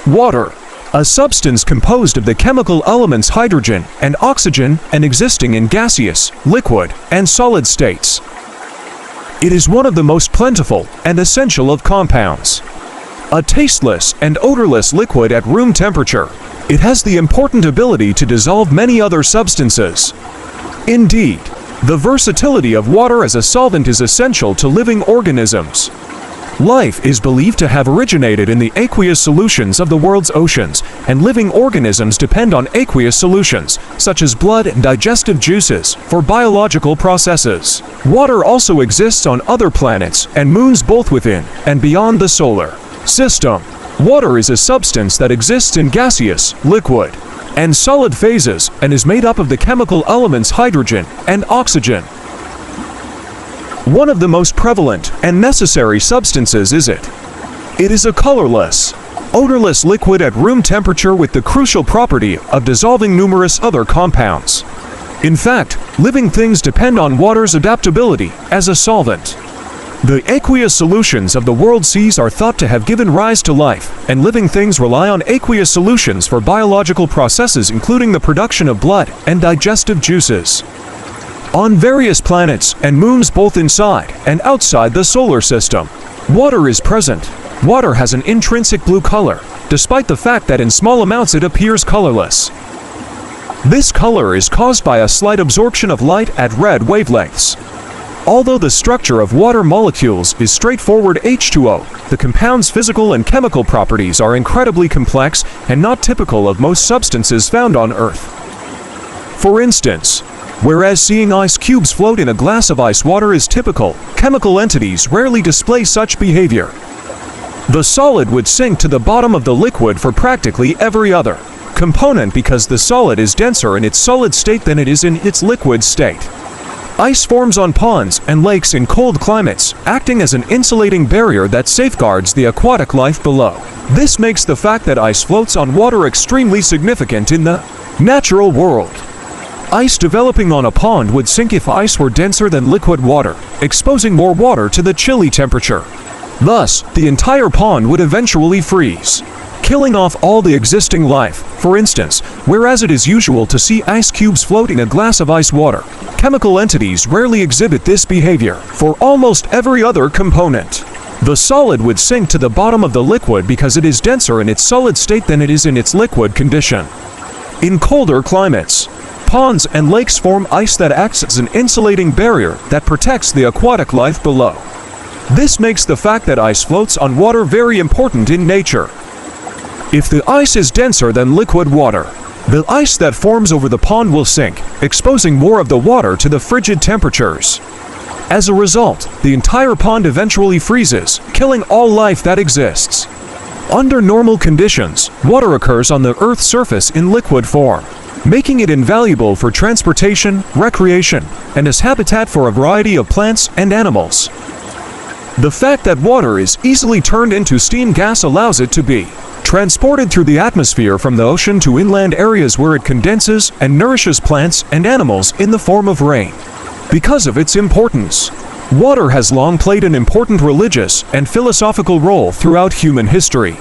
Water, a substance composed of the chemical elements hydrogen and oxygen and existing in gaseous, liquid, and solid states. It is one of the most plentiful and essential of compounds. A tasteless and odorless liquid at room temperature, it has the important ability to dissolve many other substances. Indeed, the versatility of water as a solvent is essential to living organisms. Life is believed to have originated in the aqueous solutions of the world's oceans, and living organisms depend on aqueous solutions, such as blood and digestive juices, for biological processes. Water also exists on other planets and moons both within and beyond the solar system. Water is a substance that exists in gaseous, liquid, and solid phases and is made up of the chemical elements hydrogen and oxygen. One of the most prevalent and necessary substances is it. It is a colorless, odorless liquid at room temperature with the crucial property of dissolving numerous other compounds. In fact, living things depend on water's adaptability as a solvent. The aqueous solutions of the world seas are thought to have given rise to life, and living things rely on aqueous solutions for biological processes including the production of blood and digestive juices. On various planets and moons both inside and outside the solar system, water is present. Water has an intrinsic blue color, despite the fact that in small amounts it appears colorless. This color is caused by a slight absorption of light at red wavelengths. Although the structure of water molecules is straightforward H2O, the compound's physical and chemical properties are incredibly complex and not typical of most substances found on Earth. For instance, whereas seeing ice cubes float in a glass of ice water is typical, chemical entities rarely display such behavior. The solid would sink to the bottom of the liquid for practically every other component because the solid is denser in its solid state than it is in its liquid state. Ice forms on ponds and lakes in cold climates, acting as an insulating barrier that safeguards the aquatic life below. This makes the fact that ice floats on water extremely significant in the natural world. Ice developing on a pond would sink if ice were denser than liquid water, exposing more water to the chilly temperature. Thus, the entire pond would eventually freeze, killing off all the existing life. For instance, whereas it is usual to see ice cubes float in a glass of ice water, chemical entities rarely exhibit this behavior. For almost every other component, the solid would sink to the bottom of the liquid because it is denser in its solid state than it is in its liquid condition. In colder climates, ponds and lakes form ice that acts as an insulating barrier that protects the aquatic life below. This makes the fact that ice floats on water very important in nature. If the ice is denser than liquid water, the ice that forms over the pond will sink, exposing more of the water to the frigid temperatures. As a result, the entire pond eventually freezes, killing all life that exists. Under normal conditions, water occurs on the Earth's surface in liquid form, making it invaluable for transportation, recreation, and as habitat for a variety of plants and animals. The fact that water is easily turned into steam gas allows it to be transported through the atmosphere from the ocean to inland areas where it condenses and nourishes plants and animals in the form of rain. Because of its importance, water has long played an important religious and philosophical role throughout human history.